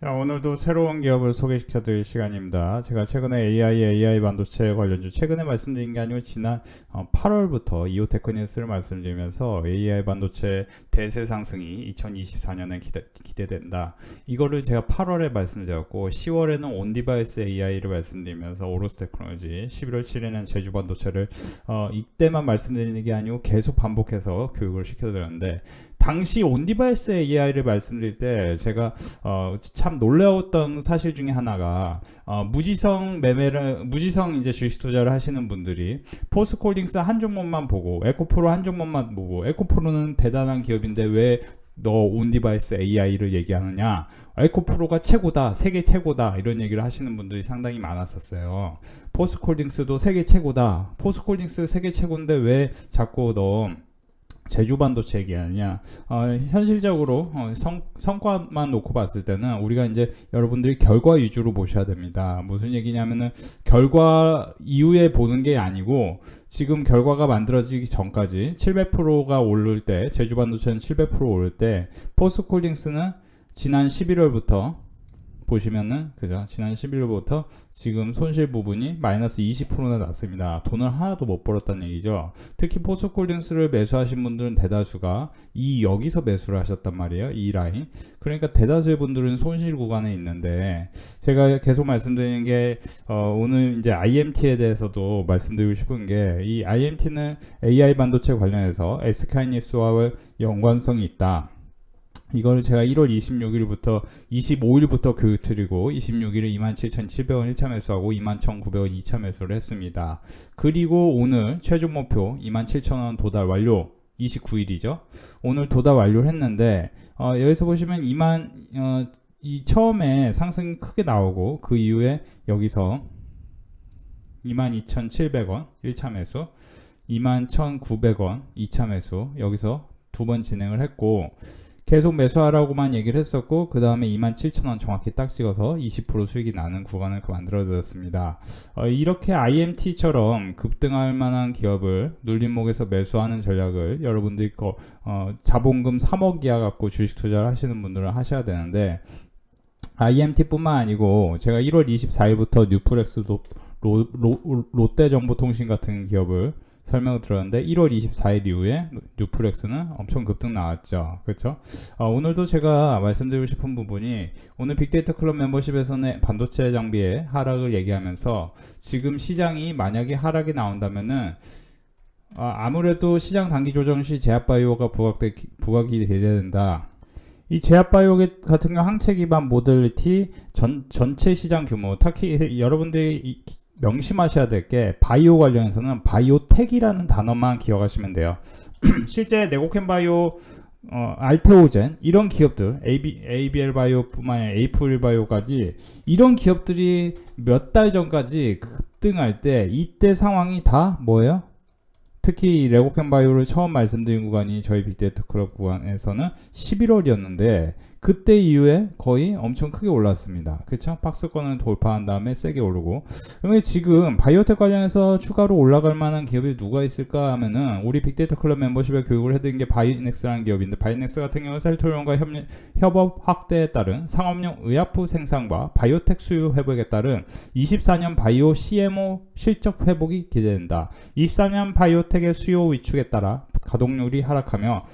자, 오늘도 새로운 기업을 소개시켜 드릴 시간입니다. 제가 최근에 AI 반도체 관련주 최근에 말씀드린 게 아니고 지난 8월부터 이오테크니스를 말씀드리면서 AI 반도체 대세 상승이 2024년에 기대된다. 이거를 제가 8월에 말씀드렸고 10월에는 온디바이스 AI를 말씀드리면서 오로스 테크놀로지, 11월 7일에는 제주 반도체를 이때만 말씀드리는 게 아니고 계속 반복해서 교육을 시켜드렸는데, 당시 온디바이스 AI를 말씀드릴 때 제가 참 놀라웠던 사실 중에 하나가 무지성 이제 주식 투자를 하시는 분들이 포스코홀딩스 한 종목만 보고 에코프로 한 종목만 보고, 에코프로는 대단한 기업인데 왜 너 온디바이스 AI를 얘기하느냐, 에코프로가 최고다, 세계 최고다, 이런 얘기를 하시는 분들이 상당히 많았었어요. 포스코홀딩스도 세계 최고다, 포스코홀딩스 세계 최고인데 왜 자꾸 너 제주 반도체 얘기하느냐. 현실적으로 성과만 놓고 봤을 때는 우리가 이제 여러분들이 결과 위주로 보셔야 됩니다. 무슨 얘기냐면은 결과 이후에 보는 게 아니고 지금 결과가 만들어지기 전까지 700%가 오를 때, 제주 반도체는 700% 오를 때 포스코홀딩스는 지난 11월부터 보시면은, 그죠? 지난 11월부터 지금 손실 부분이 마이너스 20%나 났습니다. 돈을 하나도 못 벌었다는 얘기죠. 특히 포스코홀딩스를 매수하신 분들은 대다수가 여기서 매수를 하셨단 말이에요. 이 라인. 그러니까 대다수의 분들은 손실 구간에 있는데, 제가 계속 말씀드리는 게 오늘 이제 IMT에 대해서도 말씀드리고 싶은 게, 이 IMT는 AI 반도체 관련해서 SK하이닉스와 연관성이 있다. 이걸 제가 1월 26일부터 25일부터 교육 드리고 26일에 27,700원 1차 매수하고 21,900원 2차 매수를 했습니다. 그리고 오늘 최종 목표 27,000원 도달 완료, 29일이죠. 오늘 도달 완료를 했는데 여기서 보시면 이 처음에 상승이 크게 나오고 그 이후에 여기서 22,700원 1차 매수, 21,900원 2차 매수, 여기서 두 번 진행을 했고 계속 매수하라고만 얘기를 했었고, 그 다음에 27,000원 정확히 딱 찍어서 20% 수익이 나는 구간을 만들어드렸습니다. 이렇게 IMT처럼 급등할 만한 기업을 눌림목에서 매수하는 전략을 여러분들이 자본금 3억 이하 갖고 주식 투자를 하시는 분들은 하셔야 되는데, IMT뿐만 아니고 제가 1월 24일부터 뉴프렉스도 롯데정보통신 같은 기업을 설명을 들었는데 1월 24일 이후에 뉴프렉스는 엄청 급등 나왔죠. 그렇죠? 오늘도 제가 말씀드리고 싶은 부분이, 오늘 빅데이터 클럽 멤버십에서는 반도체 장비의 하락을 얘기하면서 지금 시장이 만약에 하락이 나온다면은 아무래도 시장 단기 조정 시 제약바이오가 부각이 돼야 된다. 이 제약바이오 같은 경우 항체 기반 모델리티 전체 시장 규모, 특히 여러분들이 명심하셔야 될 게, 바이오 관련해서는 바이오텍이라는 단어만 기억하시면 돼요. 실제 네고캠 바이오, 알테오젠, 이런 기업들, ABL 바이오뿐만 아니라 에이프릴 바이오까지, 이런 기업들이 몇 달 전까지 급등할 때 이때 상황이 다 뭐예요? 특히 레고캠 바이오를 처음 말씀드린 구간이 저희 빅데이터 클럽 구간에서는 11월이었는데 그때 이후에 거의 엄청 크게 올랐습니다. 그쵸? 박스권을 돌파한 다음에 세게 오르고. 그러면 지금 바이오텍 관련해서 추가로 올라갈 만한 기업이 누가 있을까 하면은, 우리 빅데이터 클럽 멤버십에 교육을 해드린 게 바이넥스라는 기업인데, 바이넥스 같은 경우는 셀토리온과 협업 확대에 따른 상업용 의약품 생산과 바이오텍 수요 회복에 따른 24년 바이오 CMO 실적 회복이 기대된다. 24년 바이오텍의 수요 위축에 따라 가동률이 하락하며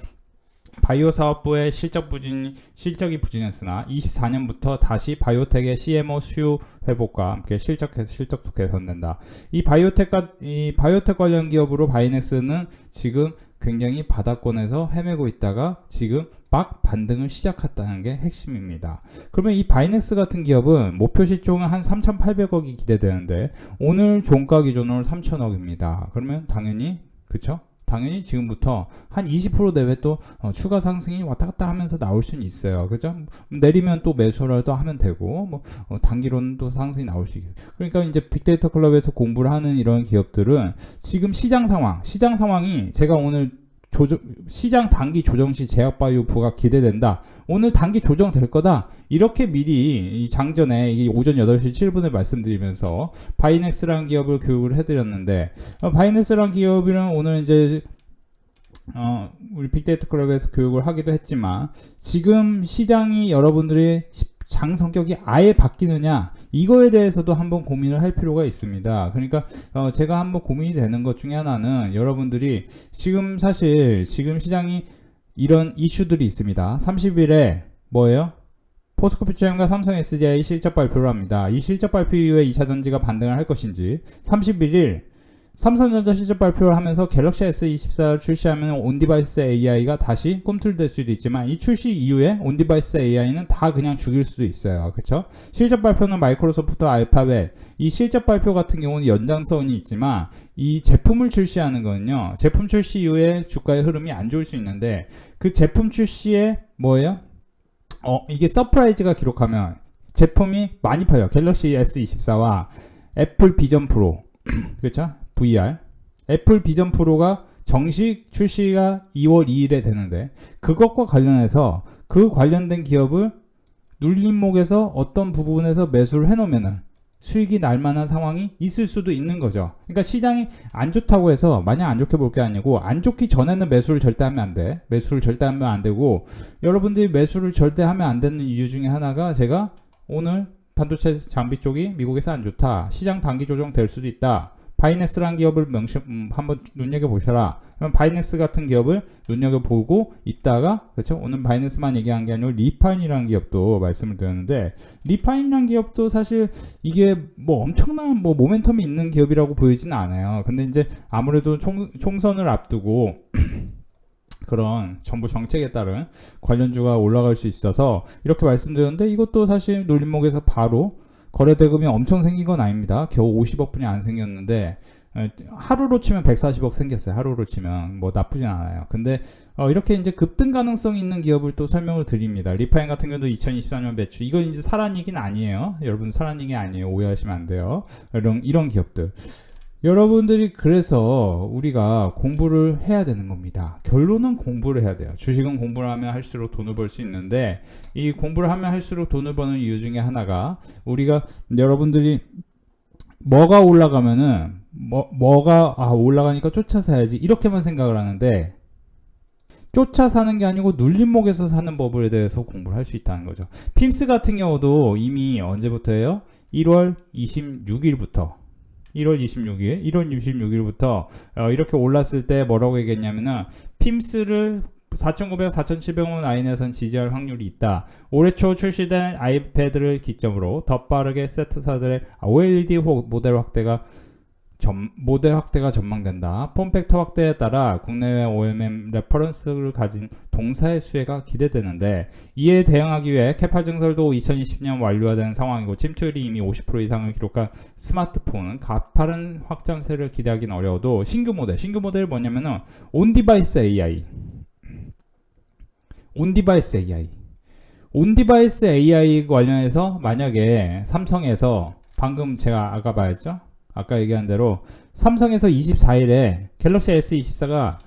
바이오 사업부의 실적이 부진했으나 24년부터 다시 바이오텍의 CMO 수요 회복과 함께 실적도 개선된다. 이 바이오텍 관련 기업으로 바이넥스는 지금 굉장히 바닥권에서 헤매고 있다가 지금 막 반등을 시작했다는 게 핵심입니다. 그러면 이 바이넥스 같은 기업은 목표 시총은 한 3,800억이 기대되는데 오늘 종가 기준으로 3,000억입니다. 그러면 당연히, 그쵸? 당연히 지금부터 한 20% 내외 또 추가 상승이 왔다 갔다 하면서 나올 수는 있어요. 그죠? 내리면 또 매수라도 하면 되고, 단기로는 또 상승이 나올 수 있어요. 그러니까 이제 빅데이터 클럽에서 공부를 하는 이런 기업들은 지금 시장 상황이 제가 오늘 시장 단기 조정 시 제약바이오 부각 기대된다. 오늘 단기 조정 될 거다. 이렇게 미리 장전에 오전 8시 7분에 말씀드리면서 바이넥스라는 기업을 교육을 해드렸는데, 바이넥스라는 기업이랑 오늘 이제 우리 빅데이터 클럽에서 교육을 하기도 했지만, 지금 시장이 여러분들이 장 성격이 아예 바뀌느냐, 이거에 대해서도 한번 고민을 할 필요가 있습니다. 그러니까 제가 한번 고민이 되는 것 중에 하나는, 여러분들이 지금 사실 지금 시장이 이런 이슈들이 있습니다. 30일에 뭐예요? 포스코퓨처엠과 삼성 SDI 실적 발표를 합니다. 이 실적 발표 이후에 2차전지가 반등을 할 것인지, 31일 삼성전자 실적 발표를 하면서 갤럭시 S24를 출시하면 온디바이스 AI가 다시 꿈틀댈 수도 있지만, 이 출시 이후에 온디바이스 AI는 다 그냥 죽일 수도 있어요. 그쵸? 실적 발표는 마이크로소프트, 알파벳, 이 실적 발표 같은 경우는 연장선이 있지만, 이 제품을 출시하는 거는요, 제품 출시 이후에 주가의 흐름이 안 좋을 수 있는데, 그 제품 출시에 뭐예요? 이게 서프라이즈가 기록하면 제품이 많이 팔려요. 갤럭시 S24와 애플 비전 프로 그렇죠? VR 애플 비전 프로가 정식 출시가 2월 2일에 되는데, 그것과 관련해서 그 관련된 기업을 눌림목에서 어떤 부분에서 매수를 해놓으면은 수익이 날 만한 상황이 있을 수도 있는 거죠. 그러니까 시장이 안 좋다고 해서 마냥 안 좋게 볼 게 아니고, 안 좋기 전에는 매수를 절대 하면 안 돼. 매수를 절대 하면 안 되고, 여러분들이 매수를 절대 하면 안 되는 이유 중에 하나가, 제가 오늘 반도체 장비 쪽이 미국에서 안 좋다, 시장 단기 조정 될 수도 있다, 바이넥스라는 기업을 한번 눈여겨보셔라. 그럼 바이넥스 같은 기업을 눈여겨보고 있다가, 그렇죠? 오늘 바이넥스만 얘기한 게 아니고 리파인이라는 기업도 말씀을 드렸는데, 리파인이라는 기업도 사실 이게 뭐 엄청난 뭐 모멘텀이 있는 기업이라고 보이지는 않아요. 근데 이제 아무래도 총선을 앞두고 그런 정부 정책에 따른 관련주가 올라갈 수 있어서 이렇게 말씀드렸는데, 이것도 사실 눌림목에서 바로 거래대금이 엄청 생긴 건 아닙니다. 겨우 50억 분이 안 생겼는데, 하루로 치면 140억 생겼어요. 하루로 치면 뭐 나쁘진 않아요. 근데 이렇게 이제 급등 가능성이 있는 기업을 또 설명을 드립니다. 리파인 같은 경우도 2024년 매출, 이건 이제 사란 얘기는 아니에요. 여러분, 사란 얘기 아니에요. 오해하시면 안 돼요. 이런 기업들. 여러분들이 그래서 우리가 공부를 해야 되는 겁니다. 결론은 공부를 해야 돼요. 주식은 공부를 하면 할수록 돈을 벌 수 있는데, 이 공부를 하면 할수록 돈을 버는 이유 중에 하나가, 우리가 여러분들이 뭐가 올라가면은 뭐가 올라가니까 쫓아 사야지, 이렇게만 생각을 하는데, 쫓아 사는 게 아니고 눌림목에서 사는 법에 대해서 공부를 할 수 있다는 거죠. 핌스 같은 경우도 이미 언제부터예요? 1월 26일부터 1월 26일부터 이렇게 올랐을 때 뭐라고 얘기했냐면은, 핌스를 4,900, 4,700원 라인에선 지지할 확률이 있다. 올해 초 출시된 아이패드를 기점으로 더 빠르게 세트사들의 OLED 모델 확대가 전망된다. 폼팩터 확대에 따라 국내외 OEM 레퍼런스를 가진 동사의 수혜가 기대되는데, 이에 대응하기 위해 캐파 증설도 2020년 완료화된 상황이고, 침투율이 이미 50% 이상을 기록한 스마트폰은 가파른 확장세를 기대하기는 어려워도, 신규 모델이 뭐냐면은 온디바이스 AI 관련해서 만약에 삼성에서, 방금 제가 아까 얘기한 대로 삼성에서 24일에 갤럭시 S24가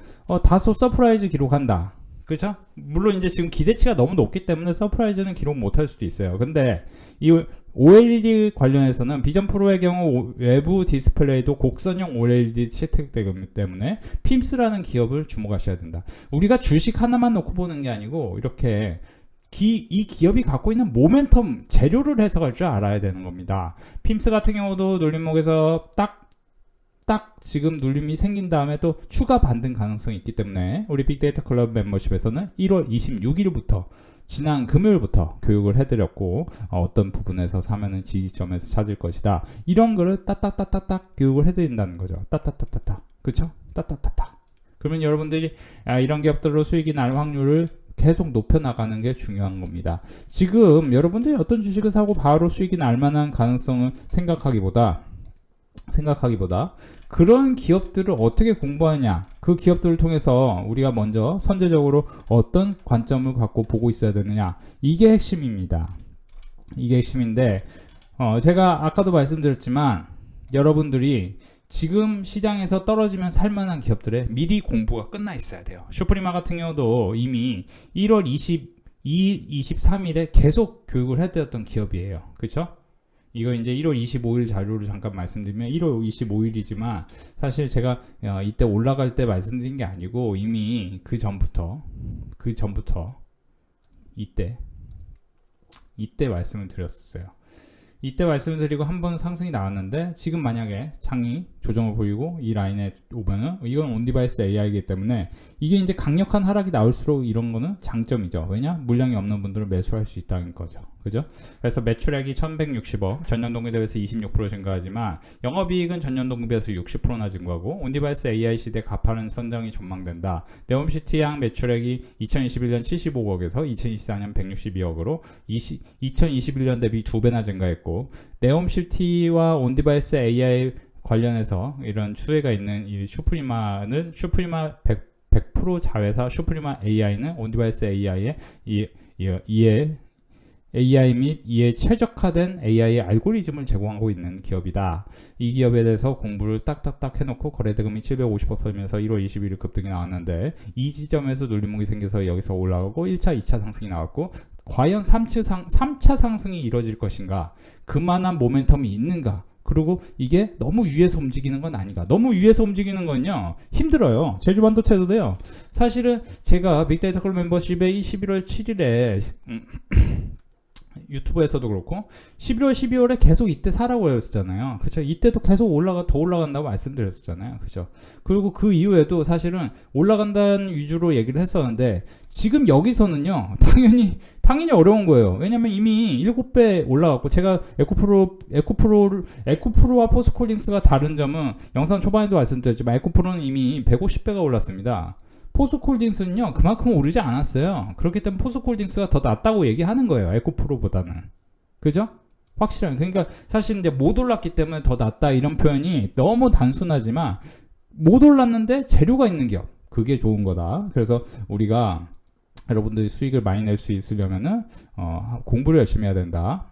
다소 서프라이즈 기록한다. 그렇죠? 물론 이제 지금 기대치가 너무 높기 때문에 서프라이즈는 기록 못할 수도 있어요. 근데 이 OLED 관련해서는 비전 프로의 경우 외부 디스플레이도 곡선형 OLED 채택되기 때문에 핌스라는 기업을 주목하셔야 된다. 우리가 주식 하나만 놓고 보는 게 아니고, 이렇게 이 기업이 갖고 있는 모멘텀 재료를 해석할 줄 알아야 되는 겁니다. 핌스 같은 경우도 눌림목에서 딱 지금 눌림이 생긴 다음에 또 추가 반등 가능성이 있기 때문에, 우리 빅데이터 클럽 멤버십에서는 1월 26일부터 지난 금요일부터 교육을 해드렸고, 어떤 부분에서 사면은 지지점에서 찾을 것이다, 이런 거를 따따따따따 교육을 해드린다는 거죠. 따따따따따, 그쵸? 따따따따. 그러면 여러분들이 이런 기업들로 수익이 날 확률을 계속 높여나가는 게 중요한 겁니다. 지금 여러분들이 어떤 주식을 사고 바로 수익이 날 만한 가능성을 생각하기보다 그런 기업들을 어떻게 공부하냐, 그 기업들을 통해서 우리가 먼저 선제적으로 어떤 관점을 갖고 보고 있어야 되느냐, 이게 핵심입니다. 이게 핵심인데, 제가 아까도 말씀드렸지만, 여러분들이 지금 시장에서 떨어지면 살만한 기업들의 미리 공부가 끝나 있어야 돼요. 슈프리마 같은 경우도 이미 1월 22, 23일에 계속 교육을 해드렸던 기업이에요. 그쵸? 이거 이제 1월 25일 자료를 잠깐 말씀드리면 1월 25일이지만, 사실 제가 이때 올라갈 때 말씀드린 게 아니고, 이미 그 전부터 이때 이때 말씀을 드렸었어요. 이때 말씀을 드리고 한번 상승이 나왔는데 지금 만약에 장이 조정을 보이고 이 라인에 오면은 이건 온디바이스 AI이기 때문에 이게 이제 강력한 하락이 나올수록 이런 거는 장점이죠. 왜냐? 물량이 없는 분들은 매수할 수 있다는 거죠. 그죠? 그래서 매출액이 1160억, 전년 동기 대비해서 26% 증가하지만 영업이익은 전년 동기 비해서 60%나 증가하고 온디바이스 AI 시대 가파른 선장이 전망된다. 네옴시티양 매출액이 2021년 75억에서 2024년 162억으로 2021년 대비 2배나 증가했고 네옴시티와 온디바이스 AI 관련해서 이런 추세가 있는 이 슈프리마 100% 자회사 슈프리마 AI는 온디바이스 AI의 이에 AI 및 이에 최적화된 AI의 알고리즘을 제공하고 있는 기업이다. 이 기업에 대해서 공부를 딱딱딱 해놓고 거래대금이 750억 터지면서 1월 21일 급등이 나왔는데 이 지점에서 눌림목이 생겨서 여기서 올라가고 1차, 2차 상승이 나왔고 과연 3차 상승이 이뤄질 것인가? 그만한 모멘텀이 있는가? 그리고 이게 너무 위에서 움직이는 건 아닌가? 너무 위에서 움직이는 건요 힘들어요. 제주반도체도 돼요. 사실은 제가 빅데이터 클럽 멤버십에 11월 7일에 유튜브에서도 그렇고 11월 12월에 계속 이때 사라고 했었잖아요. 그렇죠? 이때도 계속 더 올라간다고 말씀드렸었잖아요. 그렇죠? 그리고 그 이후에도 사실은 올라간다는 위주로 얘기를 했었는데 지금 여기서는요. 당연히 어려운 거예요. 왜냐면 이미 7배 올라갔고 제가 에코프로와 포스코딩스가 다른 점은 영상 초반에도 말씀드렸지만 에코프로는 이미 150배가 올랐습니다. 포스코홀딩스는요 그만큼 오르지 않았어요. 그렇기 때문에 포스코홀딩스가 더 낫다고 얘기하는 거예요. 에코프로보다는. 그죠? 확실한. 그러니까 사실 이제 못 올랐기 때문에 더 낫다 이런 표현이 너무 단순하지만 못 올랐는데 재료가 있는 기업 그게 좋은 거다. 그래서 우리가 여러분들이 수익을 많이 낼 수 있으려면은 공부를 열심히 해야 된다.